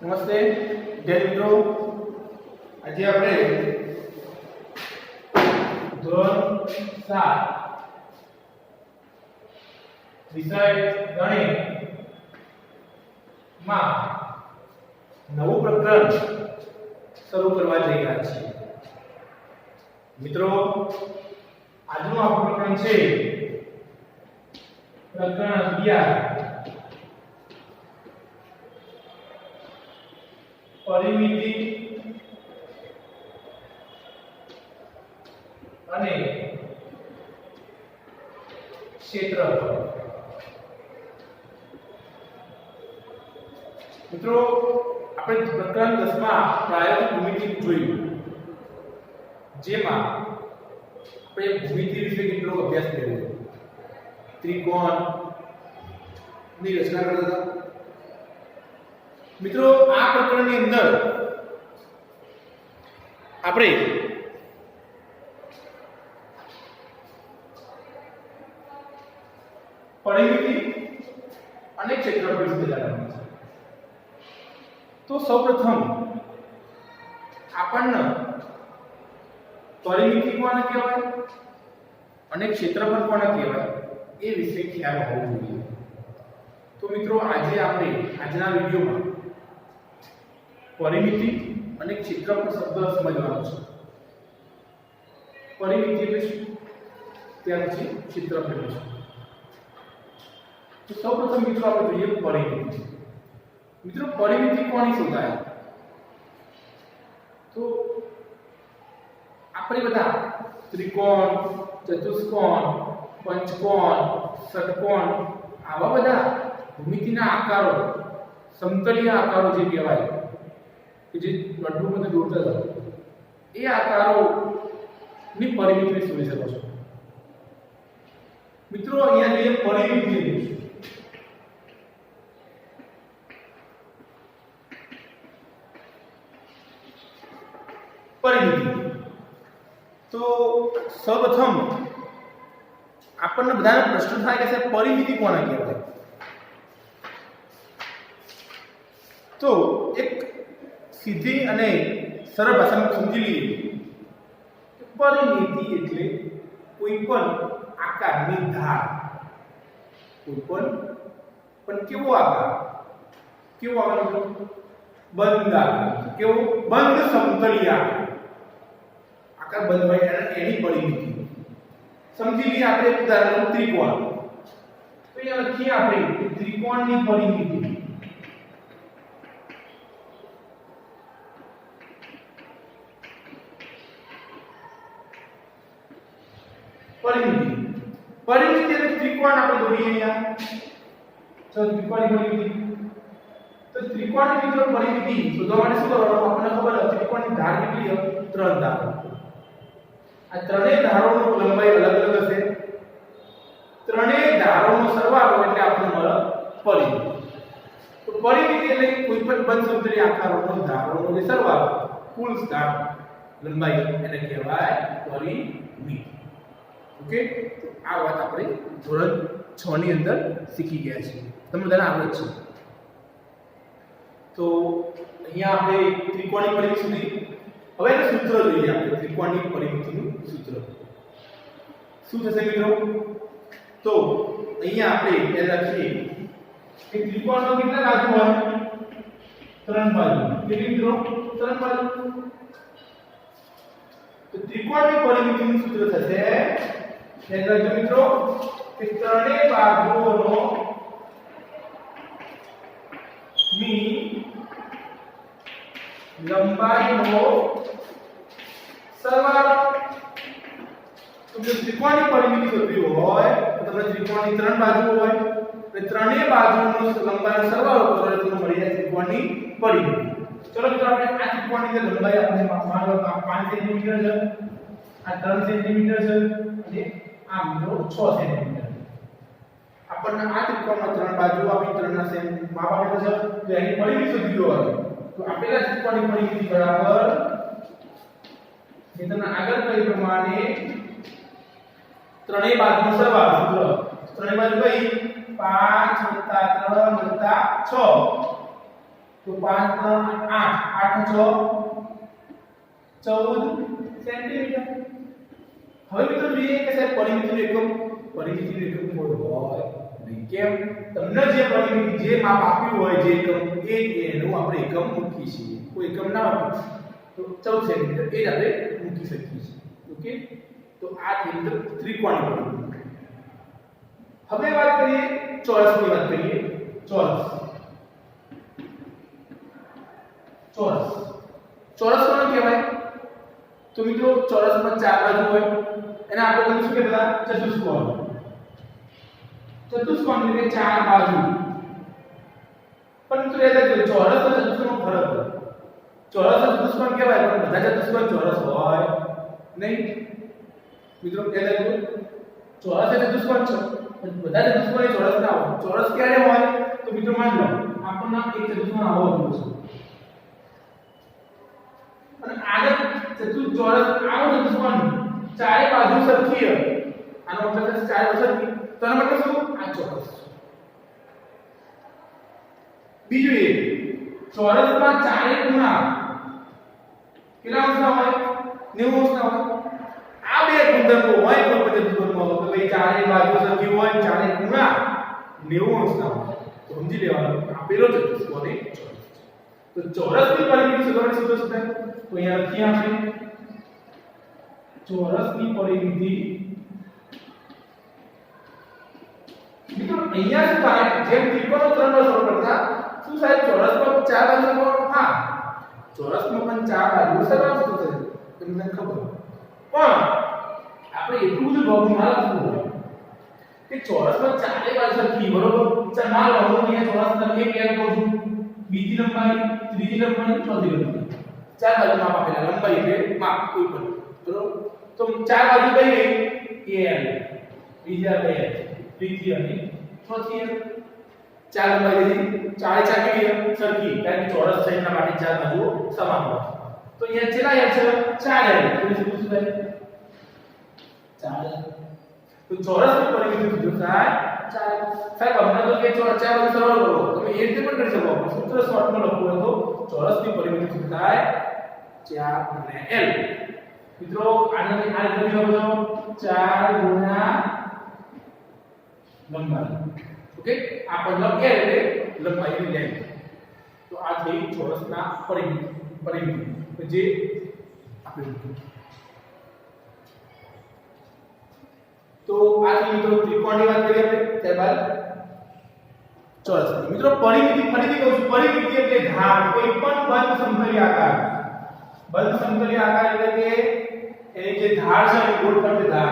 નમસ્તે વિદ્યાર્થી મિત્રો, આજે આપણે ધોરણ 7 વિષય ગણિત માં નવું પ્રકરણ શરૂ કરવા જઈ રહ્યા છીએ. મિત્રો, આજનું આપણું પ્રકરણ છે પ્રકરણ 11 परिमिति અને ક્ષેત્રફળ. મિત્રો, આપણે પ્રકરણ 10 માં પ્રાયોગિક ભૂમિતિ જોયું, જેમાં આપણે ભૂમિતિ વિશે કેટલો અભ્યાસ કર્યો. ત્રિકોણ ની રચના કરતા હતા. મિત્રો, આ પ્રકરણની અંદર આપણે પરિમિતિ અને ક્ષેત્રફળ વિશે જાણવાનું છે. તો સૌપ્રથમ આપણને પરિમિતિ કોને કહેવાય અને ક્ષેત્રફળ કોને કહેવાય એ વિશે ખ્યાલ હોવો જોઈએ. તો મિત્રો, આજે આપણે આજના વિડિયોમાં પરિમિતિ અને ક્ષેત્રફળ શબ્દ સમજવાનો છે. પરિમિતિ એટલે શું, ત્યાર પછી ક્ષેત્રફળ એટલે શું. તો સૌપ્રથમ મિત્રો આપણે જોઈએ પરિમિતિ. મિત્રો, પરિમિતિ કોની શોધાય? તો આપણે બધા ત્રિકોણ, ચતુષ્કોણ, પંચકોણ, ષટકોણ આવા બધા ભૂમિતિના આકારો, સમતલીય આકારો જે કહેવાય કે જે વર્તુળમાં દોરતા હતા, એ આકારોની પરિમિતિ શોધી શકો છો. મિત્રો, અહીંયા જોઈએ પરિમિતિ. પરિમિતિ તો સૌપ્રથમ આપણને બધાને પ્રશ્ન થાય કે પરિમિતિ કોને કહેવાય? તો એક સીધી અને સરળ ભાષામાં સમજી લઈએ. પરિમિતિ એટલે કોઈ પણ આકારની ધાર. કોઈ પણ કેવો આકાર? કેવો આકાર? બંધ આકાર. કેવો? બંધ સમતલીય આકાર બંધ હોય એની પરિમિતિ. સમજી લઈએ આપણે ઉદાહરણ ત્રિકોણ. તો અહીંયા લખીએ આપણે ત્રિકોણની પરિમિતિ. પરિમિતિ એટલે ત્રિકોણ આપણે દોરીએ અહીંયા. તો ત્રિકોણની પરિમિતિ. તો ત્રિકોણની મિત્રો પરિમિતિ શોધવા માટે શું કરવાનું? આપણને ખબર છે ત્રિકોણની ધાર કેટલી છે? 3 ધાર. આ ત્રણેય ધારોનો લંબાઈ અલગ અલગ હશે. ત્રણેય ધારોનો સરવાળો એટલે આપણને મળે પરિમિતિ. તો પરિમિતિ એટલે કોઈ પણ બંધ સમતલીય આકારોનો ધારોનો જે સરવાળો, કુલ ધાર લંબાઈ એને કહેવાય પરિમિતિ. ઓકે, તો આ વાત આપણે ધોરણ 6 ની અંદર શીખી ગયા છીએ. તમને બધાને આવડે છે. તો અહીંયા આપણે ત્રિકોણની પરિમિતિ સુધી. હવે એનું સૂત્ર જોઈએ આપણે. ત્રિકોણની પરિમિતિનું સૂત્ર શું થશે મિત્રો? તો અહીંયા આપણે એ લખીએ કે ત્રિકોણનો કેટલા બાજુ હોય? 3 બાજુ. કેટલી મિત્રો? 3 બાજુ. તો ત્રિકોણની પરિમિતિનું સૂત્ર થશે મિત્રો કે ત્રણેય બાજુઓનો ની લંબાઈનો સરવાળો. તો જો ત્રિકોણની પરિમિતિ શોધવી હોય તો તમને ત્રિકોણની 3 બાજુઓ હોય એટલે ત્રણેય બાજુઓનો લંબાઈનો સરવાળો કરો એટલે તમને મળી જાય ત્રિકોણની પરિમિતિ. ચલો મિત્રો, આપણે આ ત્રિકોણની લંબાઈ આપણે માનો 5 સેન્ટીમીટર છે, આ 3 સેન્ટીમીટર છે અને આ મિત્રો 6 સેન્ટીમીટર. આપણને આ ત્રિકોણમાં 3 બાજુ આપી 3 ના સેમ માપ આપેલ છે. તો એની પરિમિતિ શોધવી હોય તો આપેલા ત્રિકોણની પરિમિતિ બરાબર જે તમને આગળ કહ્યું પ્રમાણે ત્રણેય બાજુનો સરવાળો. સૂત્ર ત્રણેય બાજુ કઈ 5 + 3 + 6 તો 5 3 8 8 14 સેન્ટીમીટર. હવે મિત્રો જોઈએ કે સાહેબ પરિમિતિનું એકમ કોઈ હોય નહીં. કેમ? તમને જે પરિમિતિ જે માપ આપ્યું હોય જે એકમ એનું આપણે એકમ મૂકી છીએ. કોઈ એકમ ના હોય તો 14 સેન્ટીમીટર એ જ આપણે મૂકી શકીએ છીએ. ઓકે, તો આ કેન્દ્ર ત્રિકોણની પરિમિતિ. હવે વાત કરીએ ચોરસની વાત કરીએ. ચોરસ કોને કહેવાય? તો મિત્રો ચોરસમાં ચાર બાજુ હોય એને આપણે કહીશું શું કહેતા? ચતુષ્કોણ. ચતુષ્કોણ એટલે ચાર બાજુ. પણ મિત્રો યાદ રાખજો ચોરસ અને ચતુષ્કોણનો ફરક હોય. ચોરસ અને ચતુષ્કોણ કહેવાય પણ બધા ચતુષ્કોણ ચોરસ હોય નહીં. મિત્રો યાદ રાખજો ચોરસ એ ચતુષ્કોણ છે પણ બધા ચતુષ્કોણ એ ચોરસ ના હોય. ચોરસ ક્યારે હોય? તો મિત્રો માની લો આપણને એક ચતુષ્કોણ આવો હોય છે અને આને ચોરસ આવો ચતુષ્કોણ ચારે બાજુ સરખી હોય. આનો મતલબ છે ચારે બાજુ સરખી. તો આનો મતલબ શું? આ ચોરસ. બીજું એ ચોરસમાં ચારે ખૂણા કેટલા અંશના હોય? 90 અંશના હોય. આ બે ગુણધર્મો હોય તો પછી ચતુષ્કોણમાં તો ભાઈ ચારે બાજુ સરખી હોય, ચારે ખૂણા 90 અંશના હોય. તો સમજી લેવાનું આ પેલો ચતુષ્કોણ એ ચોરસ. તો ચોરસની પરિમિતિ શોધવાની સૂત્ર શું થાય? તો અહીંયા લખીએ આપણે ચોરસની પરિમિતિ. મિત્રો અહીંયા શું થાય? જેમ ત્રિકોણનો ત્રણ સરળ કરતા શું થાય? ચોરસમાં ચાર બાજુ હા ચોરસમાં પણ ચાર બાજુ સરળ થશે તમને ખબર. પણ આપણે એટલું બધું ભાગનું ના લખવું હોય કે ચોરસમાં ચારે બાજુ સરખી બરોબર. ચાલ માલ વાળો અહીંયા ચોરસ તમે એક યાદ કહું છું. બીજી લંબાઈ, ત્રીજી લંબાઈ, ચોથી લંબાઈ. ચાર બાજુ માપ આપેલા. લંબાઈ એટલે માપ કોઈ પણ બરોબર. તો ચાર બાજુ કઈ ગઈ? l, બીજા બે ત્રીજી અને ચોથી l. ચાર લંબાઈ લીધી. ચારે ચાર કેવી સરખી કારણ કે ચોરસ છે એટલા માટે ચાર બાજુઓ સમાન હોય. તો અહીંયા કેટલા l છે? 4l. તો શું થાય? 4l. તો ચોરસની પરિમિતિ શું થાય? 4l. સાહેબ અમને તો કે ચાર બાજુ સરળ કરો. તમે એ રીતે પણ કરી શકો. સૂત્ર શોર્ટમાં લખવું હોય તો ચોરસની પરિમિતિ શું થાય? 4 ગુણ્યા l. મિત્રો આને આ રીતે લખો 4 ગુણ્યા લંબાઈ. ઓકે, આ પણ l એટલે લંબાઈની લેન્થ. તો આ થઈ ચોરસના પરિમિતિ જે આપણે. તો આ મિત્રો ત્રિકોણની વાત કરીએ આપણે. ત્યારબાદ ચોરસની. મિત્રો પરિમિતિ ફરીથી કહું છું. પરિમિતિ એટલે ધાર. કોઈ પણ બંધ સમતલી આકાર. બંધ સમતલી આકાર એટલે કે એની જે ધાર છે એ ગોળ ફરતે ધાર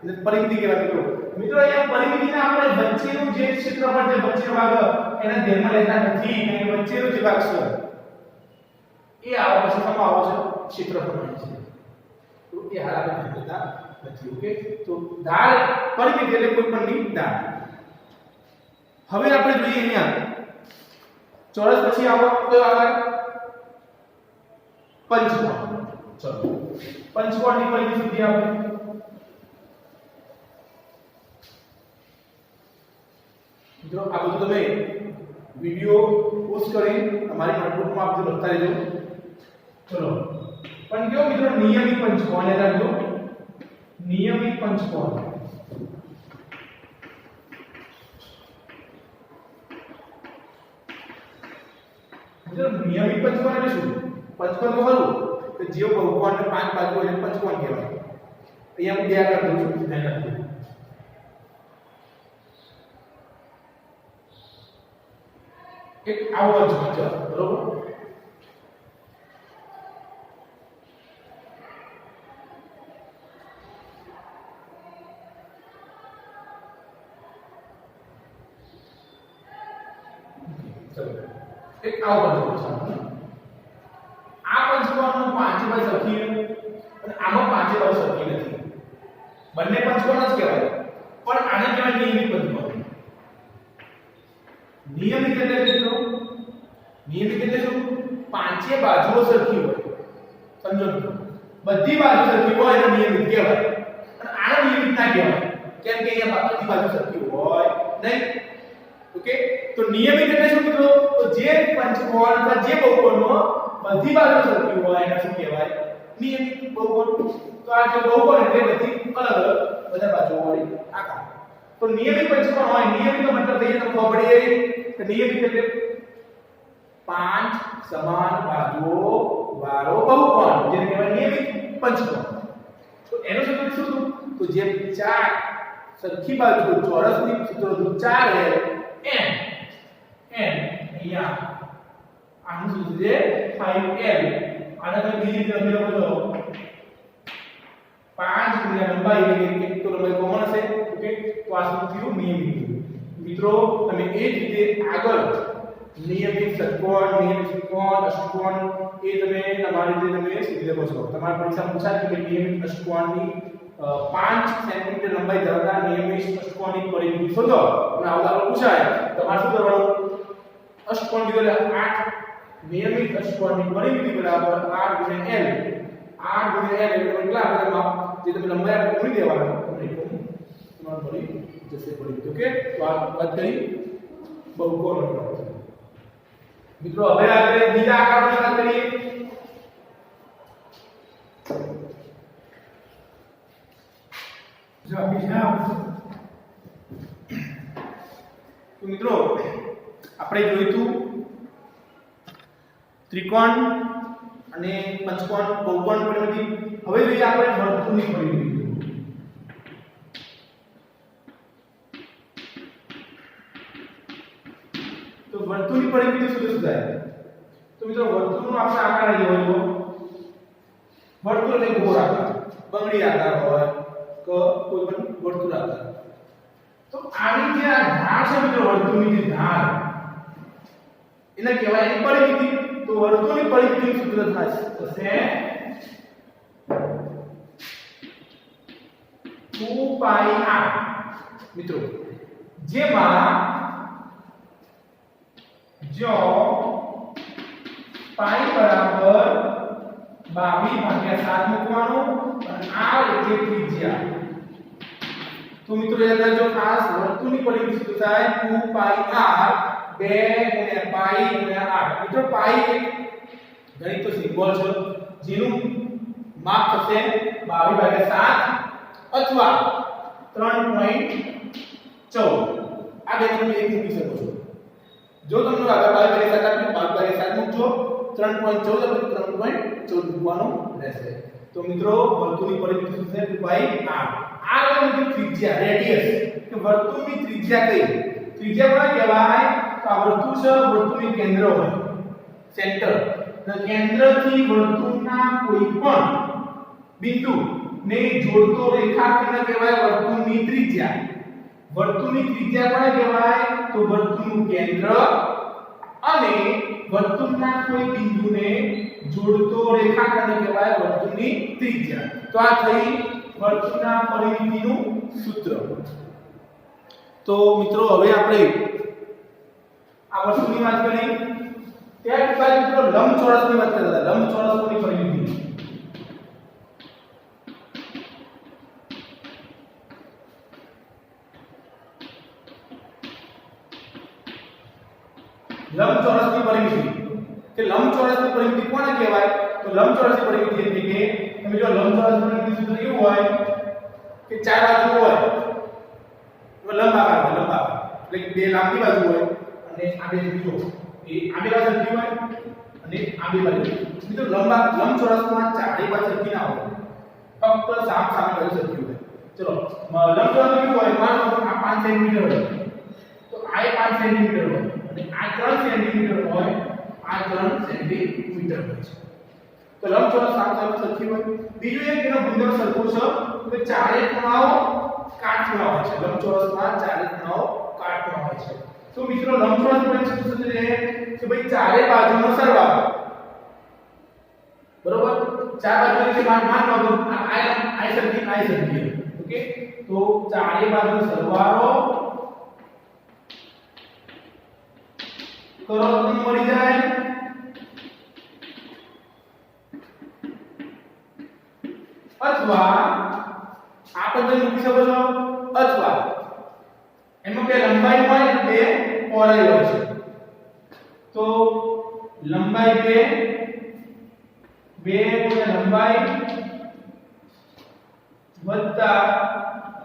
એટલે પરિમિતિ કહેવાય. મિત્રો અહીંયા પરિમિતિને આપણે વચ્ચેનું જે ક્ષેત્રફળ છે વચ્ચેનો ભાગ એને ધ્યાનમાં લેતા નથી. કારણ વચ્ચેનો જે ભાગ છે એ આવો પછી સમા આવો છે ક્ષેત્રફળ મળે છે. તો એ હાલ આપણે ધ્યાન લેતા નથી. ઓકે, તો ધાર પરિમિતિ એટલે કોઈ પણની ધાર. હવે આપણે જોઈએ અહીંયા ચોરસ પછી આવો કયો આકાર? પંચકોણ. ચલો પંચકોણની પરિમિતિ સુધી આપણે મિત્રો આ બધું તમે વિડિયો પોસ્ટ કરી અમારી નોટબુકમાં આપજો, લખતા રહેજો. ચલો પણ કયો મિત્રો? નિયમિત પંચકોણ. યાદ રાખજો નિયમિત પંચકોણ. નિયમિત પંચકોણ એટલે શું? પંચકોણ તો ખરું કે જે બહુકોણને પાંચ બાજુ હોય એને પંચકોણ કહેવાય. અહીંયા હું બે આકાર દઉં છું, ધ્યાન રાખજો. એક આવો પંચકોણ છે બરોબર. એક આવો પંચકોણ છે. આ પંચકોણનો પાંચે બાજુ સરખી અને આમાં પાંચે બાજુ સરખી નથી. બંને પંચકોણ જ કહેવાય પણ આને કહેવાય નિયમિત પંચકોણ. નિયમિત એટલે કેટલો? નિયમિત એટલે શું? પાંચે બાજુઓ સરખી હોય. સમજો બધી બાજુ સરખી હોય એને નિયમિત કહેવાય. અને આને નિયમિત ના કહેવાય કેમ કે અહીંયા બધી બાજુ સરખી હોય નહીં. ઓકે, તો નિયમિત એટલે શું મિત્રો? તો જે પંચકોણ પંચકોણ અથવા જે બહુકોણમાં બધી બાજુ સરખી હોય એને શું કહેવાય? નિયમિત બહુકોણ. તો આ જે બહુકોણ એટલે બધી અલગ અલગ બધા બાજુઓ વાળી આકાર. તો નિયમિત પંચકોણ હોય, નિયમિત નો મતલબ એ તમને ખબર પડી ગઈ કે નિયમિત એટલે 5 સમાન બાજુઓ વાળો બહુકોણ જેને કહેવાય નિયમિત પંચકોણ. તો એનું સૂત્ર શું હતું? તો જે 4 સરખી બાજુ ચોરસની સૂત્ર હતું 4l n અહીંયા આનું સૂત્ર છે 5l. આને તમે બીજી રીતે લખી શકો છો 5 ગુણ્યા લંબાઈ એટલે કે એક તો લંબાઈ કોમન હશે. ઓકે, તો આ શું થયું? નિયમિત. મિત્રો તમે એ જ રીતે આગળ નિયમિત ષટકોણ, નિયમિત ત્રિકોણ, અષ્ટકોણ એ તમે તમારી રીતે તમે શીખી શકો છો. તમારી પરીક્ષામાં પૂછાય કે નિયમિત અષ્ટકોણની 5 સેન્ટીમીટર લંબાઈ ધરાવતા નિયમિત અષ્ટકોણની પરિમિતિ શોધો. અને આવું દાખલો પૂછાય તમારે શું કરવાનું? અષ્ટકોણ કીધું એટલે 8 નિયમિત અષ્ટકોણની પરિમિતિ બરાબર 8 ગુણ્યા l. 8 ગુણ્યા l એટલે કેટલા આપણે માપ જે તમે લંબાઈ આપણે ગણી દેવાના તમને તમારું મળી જશે પરિમિતિ. ઓકે, તો આ વાત કરી બહુકોણ. મિત્રો હવે આપણે બીજા આકારની વાત કરીએ. જો તો મિત્રો આપણે જોયું હતું ત્રિકોણ અને પંચકોણ બહુકોણ પરિમિતિ. હવે જોઈએ આપણે વર્તુળની પરિમિતિ. તો વર્તુળની પરિમિતિ શું થાય? તો મિત્રો વર્તુળનો આપણે આકાર લઈએ હોય તો વર્તુળ એટલે ગોળ આકાર, બંગડી આકાર હોય કે કોઈ પણ વર્તુળ આકાર. તો આની જે આ ધાર છે મિત્રો વર્તુળની જે ધાર એને કહેવાય એની પરિમિતિ. તો વર્તુળની પરિમિતિનું સૂત્ર થશે 2πr. મિત્રો જેમાં જો પાઈ બરાબર 22/7 મૂકવાનું અને r એટલે ત્રિજ્યા. તો મિત્રો યાદ રાખજો ખાસ વર્તુળની પરિમિતિ શું થાય? 2πr 2 ગુણ્યા પાઈ ગુણ્યા r. મિત્રો પાઈ એક ગણિતનો સિમ્બોલ છે જેનું માપ થશે 22/7 અથવા 3.14. આ બે તમે એક મૂકી શકો છો. જો તમને આગળ 22/7 મૂકજો 3.14 પછી 3.14 મૂકવાનું રહેશે. તો મિત્રો વર્તુળની પરિમિતિ શું છે? 2πr. આ એટલે ત્રિજ્યા, રેડિયસ કે વર્તુળની ત્રિજ્યા કઈ? ત્રિજ્યા કોને કહેવાય? તો આ વર્તુળ છે, વર્તુળનું કેન્દ્ર હોય સેન્ટર. તો કેન્દ્રથી વર્તુળના કોઈ પણ બિંદુ ને જોડતો રેખાખંડ કહેવાય વર્તુળની ત્રિજ્યા. વર્તુળની ત્રિજ્યા કોને કહેવાય? તો વર્તુળનું કેન્દ્ર અને વર્તુળના કોઈ બિંદુને જોડતો રેખાખંડ કહેવાય વર્તુળની ત્રિજ્યા. તો આ થઈ વર્તુળના પરિમિતિનું સૂત્ર. તો મિત્રો હવે આપણે આ વર્તુળની વાત કરી. ત્યારબાદ મિત્રો લંબચોરસની વાત કરતા હતા. લંબચોરસની પરિમિતિ. લંબચોરસની પરિમિતિ કે લંબચોરસની પરિમિતિ કોને કહેવાય? તો લંબચોરસની પરિમિતિ એટલે કે તમે જો લંબચોરસની પરિમિતિ સૂત્ર કેવું હોય કે 4 બાજુ હોય તો લંબ આકાર હોય. લંબ આકાર એટલે કે બે લાંબી બાજુ હોય અને આ બે બીજો એ આ બે બાજુ સરખી હોય અને આ બે બાજુ. મિત્રો લંબચોરસમાં ચારે બાજુ સરખી ના હોય, ફક્ત સામે બાજુ સરખી હોય. ચલો લંબચોરસ કેવું હોય? માનો આ 5 સેન્ટીમીટર હોય તો આ 5 સેન્ટીમીટર હોય અને આ 3 સેન્ટીમીટર હોય, આ 3 સેન્ટીમીટર હોય છે. તો લંબચોરસ સામે સરખી હોય. બીજું એક એનો ગુણધર્મ સરખો છે કે ચારે ખૂણાઓ કાટખૂણા હોય છે. લંબચોરસમાં ચારે ખૂણાઓ કાટખૂણા હોય છે. તો મિત્રો લંબચોરસ પરિમિતિ સૂત્ર છે કે ભાઈ ચારે બાજુનો સરવાળો બરોબર. ચાર બાજુ જે માન લો તો આ સરખી. ઓકે, તો ચારે બાજુનો સરવાળો કરો તો મળી જાય અથવા આ પદ્ધતિ મૂકી શકો છો અથવા એમાં બે લંબાઈ હોય અને બે પહોળાઈ હોય છે. તો લંબાઈ 2 ગુણ્યા લંબાઈ વત્તા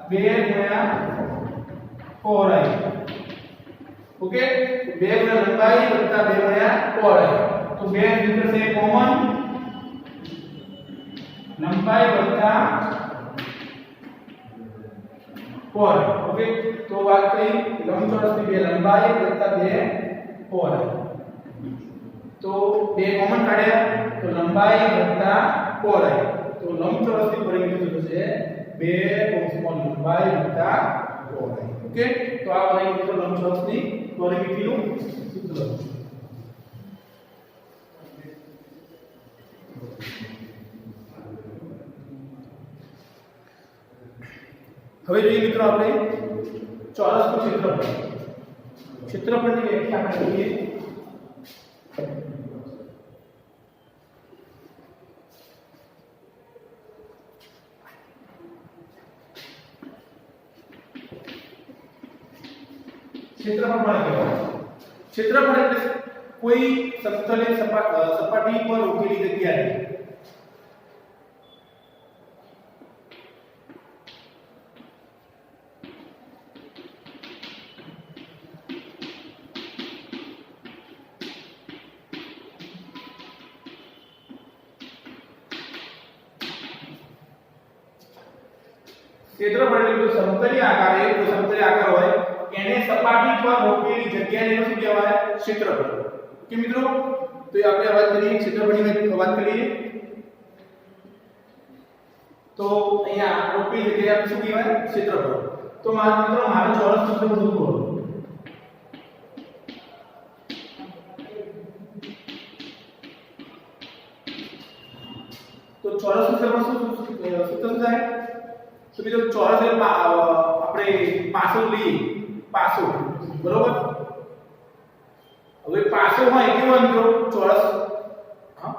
2 ગુણ્યા પહોળાઈ. ઓકે, 2 ગુણ્યા લંબાઈ વત્તા 2 ગુણ્યા પહોળાઈ. તો 2 નીકળશે કોમન, લંબાઈ વત્તા પહોળાઈ. ઓકે, તો વાત કરી લંબચોરસની 2 લંબાઈ વત્તા 2 પહોળાઈ. તો 2 કોમન કાઢ્યા તો લંબાઈ વત્તા પહોળાઈ. તો લંબચોરસની પરિમિતિ થશે 2 કૌંસમાં લંબાઈ વત્તા પહોળાઈ. ઓકે, તો આ બની મિત્રો લંબચોરસની પરિમિતિનું સૂત્ર. હવે જોઈએ મિત્રો આપણે ચોરસનું ક્ષેત્રફળ. ક્ષેત્રફળની વ્યાખ્યા આપણે જોઈએ. ક્ષેત્રફળ કોને કહેવાય? ક્ષેત્રફળ એટલે કોઈ સમતલે સપાટી પર ઉકેલી જગ્યાએ ક્ષેત્રફળ એટલે સમતલી આકાર હોય એને સપાટી પર રોકેલી જગ્યાને શું કહેવાય? ક્ષેત્રફળ. ઓકે મિત્રો, તો આપણે વાત કરીએ ક્ષેત્રફળની વાત કરીએ તો અહીંયા રોકેલી જગ્યાએ આપણે શું કહેવાય? ક્ષેત્રફળ. તો મારા મિત્રો મારો ચોરસ ક્ષેત્રફળ શોધવું હોય તો ચોરસ ક્ષેત્રફળ શું થાય? તો બીજો ચોરસ એટલે આપણે પાસો લઈએ, પાસો, બરોબર? હવે પાસો હોય કેવો હોય મિત્રો? ચોરસ. હા,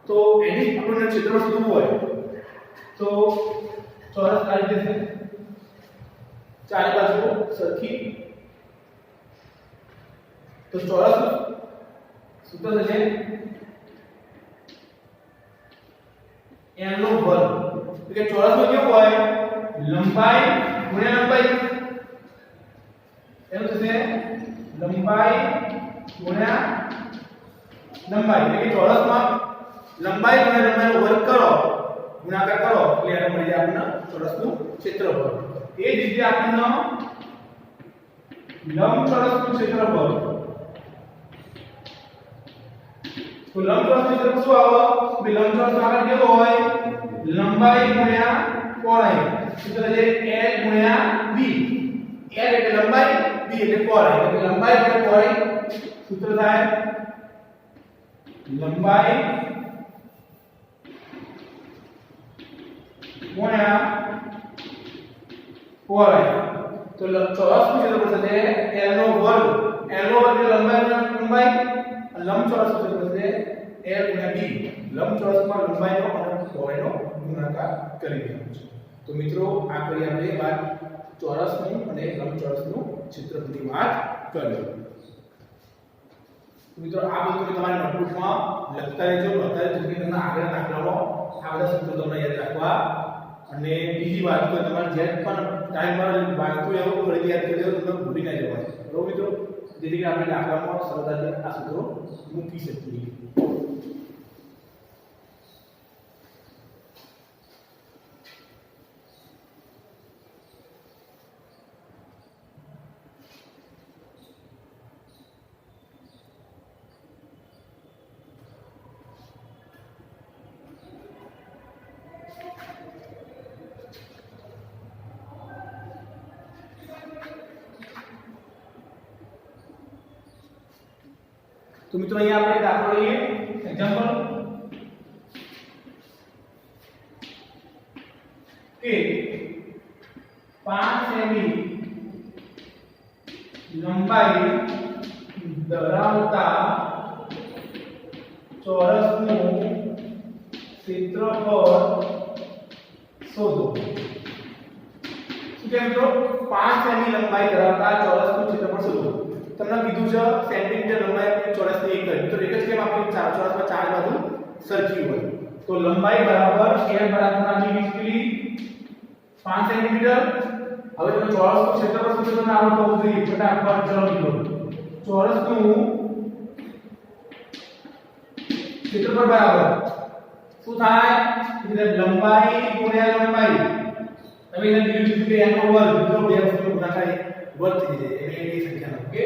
તો એની આપણને ક્ષેત્રફળ શોધવું હોય તો ચોરસ આ રીતે છે, ચારે બાજુ સરખી. તો ચોરસ સૂત્ર છે n નો વર્ગ. એટલે ચોરસમાં કેવું હોય? લંબાઈ ગુણ્યા લંબાઈ. એનું થશે લંબાઈ ગુણ્યા લંબાઈ. એટલે કે ચોરસમાં લંબાઈ ગુણ્યા લંબાઈનો વર્ગ કરો, ગુણાકાર કરો એટલે એને મળી જાય આપણને ચોરસનું ક્ષેત્રફળ. એ જ રીતે આપણને લંબચોરસનું ક્ષેત્રફળ. તો લંબચોરસનું ક્ષેત્રફળ શું આવે? લંબચોરસનો આકાર કેવો હોય? લંબાઈ ગુણ્યા પહોળાઈ. સૂત્ર છે l ગુણ્યા b. l એટલે લંબાઈ, b એટલે પહોળાઈ. એટલે લંબાઈ ગુણ્યા પહોળાઈ સૂત્ર થાય લંબાઈ ગુણ્યા પહોળાઈ. તો ચોરસનું ક્ષેત્રફળ થશે l નો વર્ગ. l નો વર્ગ એટલે લંબાઈ ગુણ્યા લંબાઈ. લંબચોરસનું ક્ષેત્રફળ થશે l ગુણ્યા b. લંબચોરસમાં લંબાઈનો અને પહોળાઈનો ગુણાકાર કરી દેવાનો છે. તો મિત્રો આ કરી આપણે વાત ચોરસનું અને લંબચોરસનું ક્ષેત્રફળની વાત કરી. મિત્રો આ બધું તમે તમારી નોટબુકમાં લખતા રહેજો. જેથી તમને આગળ દાખલામાં આ બધા સૂત્રો તમને યાદ રાખવા. અને બીજી વાત તો તમારે જે પણ ટાઈમ પર વાંચતું એવું ફરીથી યાદ કરી દેજો, તમને ભૂલી ના જવાય. બરોબર મિત્રો, જેથી આપણે દાખલામાં સરળતાથી આ સૂત્રો મૂકી શકીએ. તો મિત્રો અહીંયા આપણે દાખલો લઈએ. એક્ઝામ્પલ કે 5 સેમી લંબાઈ ધરાવતા ચોરસનું ક્ષેત્રફળ શોધો. શું કહે મિત્રો? 5 સેમી લંબાઈ ધરાવતા ચોરસનું ક્ષેત્રફળ શોધો. તમને કીધું છે સેન્ટીમીટર લંબાઈ આપણી ચોરસની એક જ. મિત્રો એક જ કેમ આપણી ચોરસમાં ચાર બાજુ સરખી હોય. તો લંબાઈ બરાબર l બરાબર આપણી કેટલી 5 સેન્ટીમીટર. હવે તમે ચોરસનું ક્ષેત્રફળ સૂત્ર તમને આવડતું હોવું જોઈએ. ફટાફટ ચલો મિત્રો. ચોરસનું ક્ષેત્રફળ બરાબર શું થાય? એટલે લંબાઈ ગુણ્યા લંબાઈ. તમે એને બીજું કે એનો વર્ગ. મિત્રો બે વસ્તુનો ગુણાકાર વર્ગ થઈ જાય એટલે એની સંખ્યા. ઓકે,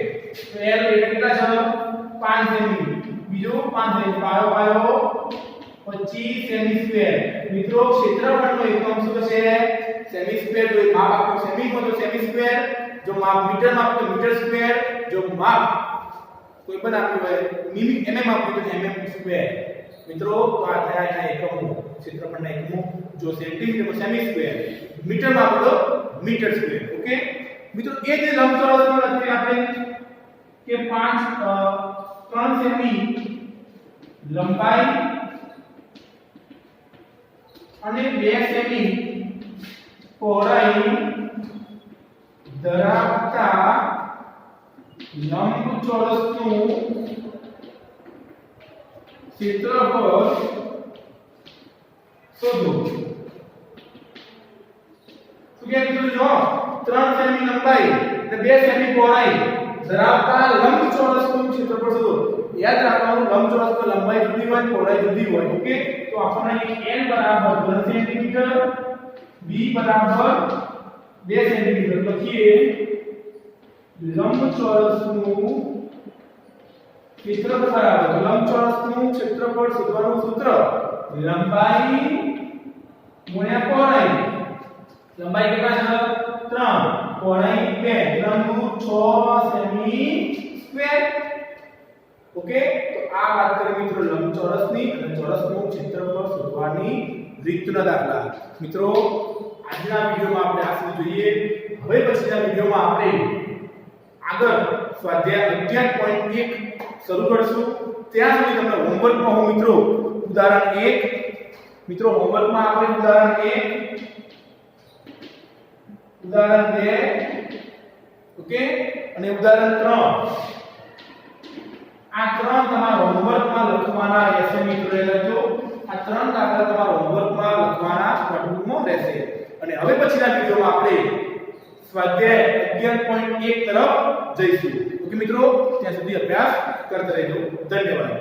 તો l એટલે કેટલા છે? 5 સેમી. બીજું 5 સેમી. પાયો 25 સેમી સ્ક્વેર. મિત્રો ક્ષેત્રફળનો એકમ શું થશે? Semi square. જો માપ આપ્યું સેમી માં તો સેમી સ્ક્વેર, જો માપ મીટર માં આપ્યું તો મીટર સ્ક્વેર, જો માપ કોઈ પણ આપ્યું હોય mm આપ્યું તો mm સ્ક્વેર. મિત્રો તો આ થયા એના એકમો, ક્ષેત્રફળના એકમો. જો સેન્ટીમીટર તો સેમી સ્ક્વેર, મીટર માં આપ્યું તો મીટર સ્ક્વેર. ઓકે મિત્રો, એ જે લંબચોરસનો લખીએ આપણે કે 3 સેમી લંબાઈ અને 2 સેમી પહોળાઈ ધરાવતા લંબચોરસનું ક્ષેત્રફળ શોધો. શું કે મિત્રો જો 3 સેમી લંબાઈ અને 2 સેમી પહોળાઈ ધરાવતા લંબચોરસનું ક્ષેત્રફળ શોધો. યાદ રાખવાનું લંબચોરસની લંબાઈ જુદી હોય પહોળાઈ જુદી હોય. ઓકે, તો આપણને l બરાબર 3 સેન્ટીમીટર, b બરાબર 2 સેન્ટીમીટર લખીએ. લંબચોરસનું ક્ષેત્રફળ બરાબર લંબચોરસનું ક્ષેત્રફળ શોધવાનું સૂત્ર લંબાઈ ગુણ્યા પહોળાઈ. લંબાઈ કેટલા છે? 3, પહોળાઈ 2, 3 દુ 6 સેમી સ્ક્વેર. ઓકે, તો આ વાત કરી મિત્રો લંબચોરસની અને ચોરસનું ક્ષેત્રફળ શોધવાની રીતના દાખલા. મિત્રો આજના વિડિયોમાં આપણે આ સુધી જોઈએ. હવે પછીના વિડિયોમાં આપણે આગળ સ્વાધ્યાય 11.1 શરૂ કરીશું. ત્યાં સુધી તમને હોમવર્કમાં હું મિત્રો ઉદાહરણ 1 મિત્રો હોમવર્કમાં આપણે ઉદાહરણ 1 ઉદાહરણ 2 ઓકે અને ઉદાહરણ 3 આ ત્રણ તમારા હોમવર્કમાં લખવાના રહેશે. મિત્રો એ લખજો આ ત્રણ દાખલા તમારા હોમવર્કમાં લખવાના નોટબુકમાં રહેશે. અને હવે પછીના વિડિયોમાં આપણે સ્વાધ્યાય 11.1 તરફ જઈશું. ઓકે મિત્રો, ત્યાં સુધી અભ્યાસ કરતા રહેજો. ધન્યવાદ.